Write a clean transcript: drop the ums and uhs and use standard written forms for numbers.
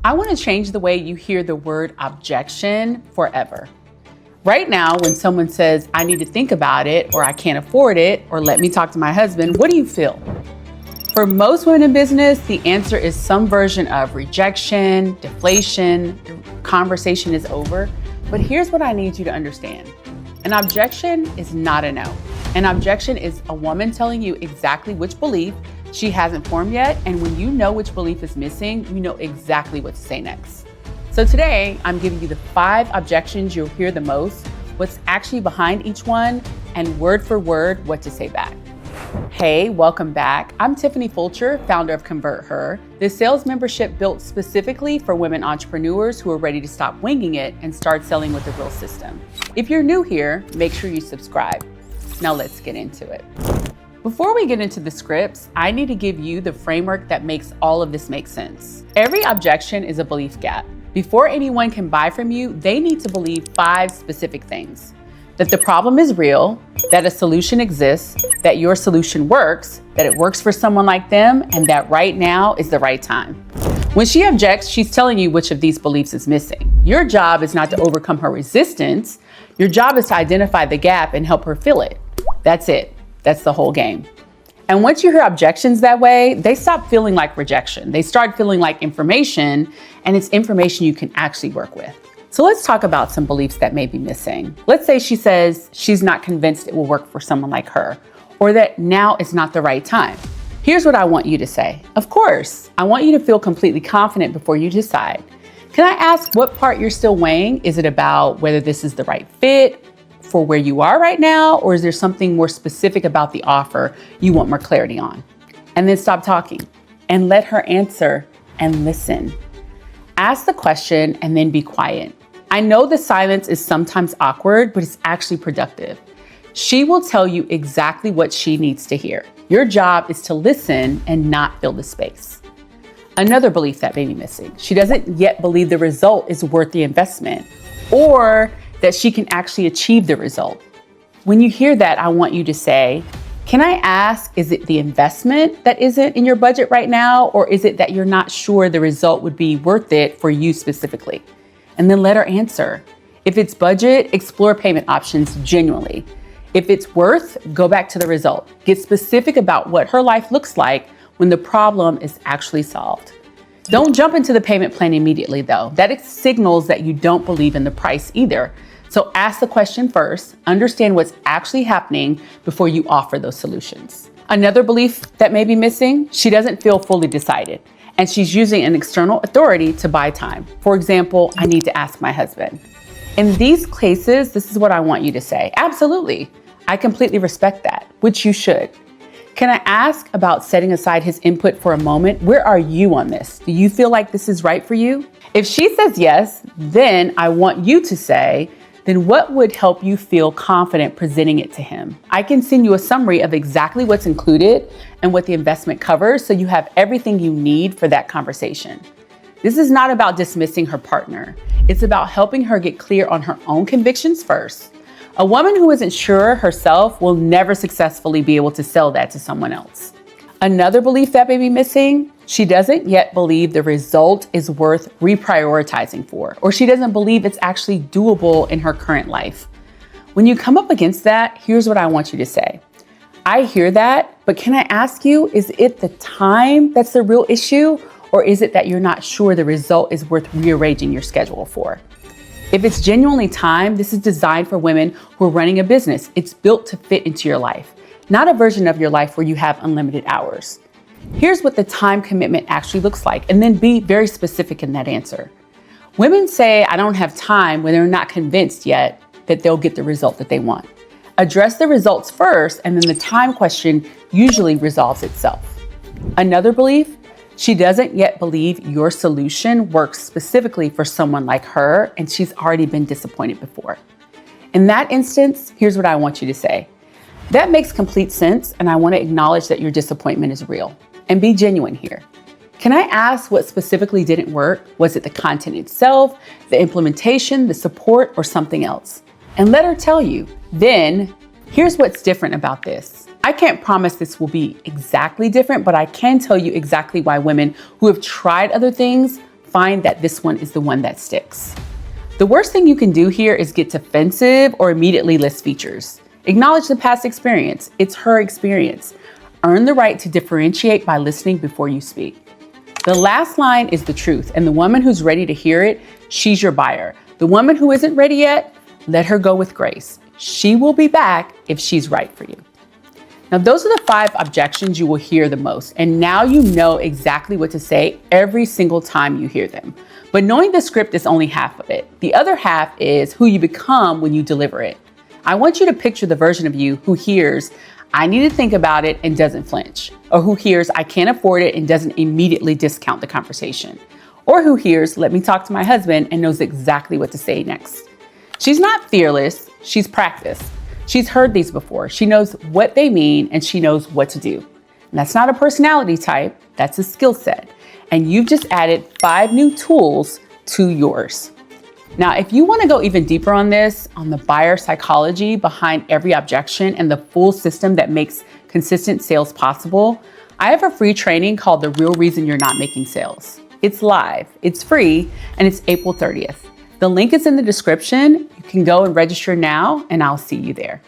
I want to change the way you hear the word objection forever. Right now, when someone says, I need to think about it, or I can't afford it, or let me talk to my husband, what do you feel? For most women in business, the answer is some version of rejection, deflation, the conversation is over. But here's what I need you to understand. An objection is not a no. An objection is a woman telling you exactly which belief she hasn't formed yet, and when you know which belief is missing, you know exactly what to say next. So today, I'm giving you the 5 objections you'll hear the most, what's actually behind each one, and word for word, what to say back. Hey, welcome back. I'm Tiffany Fulcher, founder of ConvertHer, the sales membership built specifically for women entrepreneurs who are ready to stop winging it and start selling with a real system. If you're new here, make sure you subscribe. Now let's get into it. Before we get into the scripts, I need to give you the framework that makes all of this make sense. Every objection is a belief gap. Before anyone can buy from you, they need to believe 5 specific things. That the problem is real, that a solution exists, that your solution works, that it works for someone like them, and that right now is the right time. When she objects, she's telling you which of these beliefs is missing. Your job is not to overcome her resistance. Your job is to identify the gap and help her fill it. That's it. That's the whole game. And once you hear objections that way, they stop feeling like rejection. They start feeling like information, and it's information you can actually work with. So let's talk about some beliefs that may be missing. Let's say she says she's not convinced it will work for someone like her, or that now is not the right time. Here's what I want you to say. Of course, I want you to feel completely confident before you decide. Can I ask what part you're still weighing? Is it about whether this is the right fit for where you are right now, or is there something more specific about the offer you want more clarity on? And then stop talking and let her answer and listen. Ask the question and then be quiet. I know the silence is sometimes awkward, but it's actually productive. She will tell you exactly what she needs to hear. Your job is to listen and not fill the space. Another belief that may be missing. She doesn't yet believe the result is worth the investment, or that she can actually achieve the result. When you hear that, I want you to say, can I ask, is it the investment that isn't in your budget right now, or is it that you're not sure the result would be worth it for you specifically? And then let her answer. If it's budget, explore payment options genuinely. If it's worth, go back to the result. Get specific about what her life looks like when the problem is actually solved. Don't jump into the payment plan immediately though. That signals that you don't believe in the price either. So ask the question first, understand what's actually happening before you offer those solutions. Another belief that may be missing, she doesn't feel fully decided, and she's using an external authority to buy time. For example, I need to ask my husband. In these cases, this is what I want you to say. Absolutely. I completely respect that, which you should. Can I ask about setting aside his input for a moment? Where are you on this? Do you feel like this is right for you? If she says yes, then I want you to say, then what would help you feel confident presenting it to him? I can send you a summary of exactly what's included and what the investment covers, so you have everything you need for that conversation. This is not about dismissing her partner. It's about helping her get clear on her own convictions first. A woman who isn't sure herself will never successfully be able to sell that to someone else. Another belief that may be missing, she doesn't yet believe the result is worth reprioritizing for, or she doesn't believe it's actually doable in her current life. When you come up against that, here's what I want you to say. I hear that, but can I ask you, is it the time that's the real issue, or is it that you're not sure the result is worth rearranging your schedule for? If it's genuinely time, this is designed for women who are running a business. It's built to fit into your life, not a version of your life where you have unlimited hours. Here's what the time commitment actually looks like, and then be very specific in that answer. Women say, I don't have time when they're not convinced yet that they'll get the result that they want. Address the results first, and then the time question usually resolves itself. Another belief, she doesn't yet believe your solution works specifically for someone like her, and she's already been disappointed before. In that instance, here's what I want you to say. That makes complete sense, and I want to acknowledge that your disappointment is real. And be genuine here. Can I ask what specifically didn't work? Was it the content itself, the implementation, the support, or something else? And let her tell you. Then, here's what's different about this. I can't promise this will be exactly different, but I can tell you exactly why women who have tried other things find that this one is the one that sticks. The worst thing you can do here is get defensive or immediately list features. Acknowledge the past experience. It's her experience. Earn the right to differentiate by listening before you speak. The last line is the truth, and the woman who's ready to hear it, she's your buyer. The woman who isn't ready yet, let her go with grace. She will be back if she's right for you. Now, those are the 5 objections you will hear the most, and now you know exactly what to say every single time you hear them. But knowing the script is only half of it. The other half is who you become when you deliver it. I want you to picture the version of you who hears, I need to think about it and doesn't flinch, or who hears, I can't afford it and doesn't immediately discount the conversation, or who hears, let me talk to my husband and knows exactly what to say next. She's not fearless, she's practiced. She's heard these before. She knows what they mean and she knows what to do. And that's not a personality type, that's a skill set. And you've just added 5 new tools to yours. Now, if you want to go even deeper on this, on the buyer psychology behind every objection and the full system that makes consistent sales possible, I have a free training called The Real Reason You're Not Making Sales. It's live, it's free, and it's April 30th. The link is in the description. You can go and register now, and I'll see you there.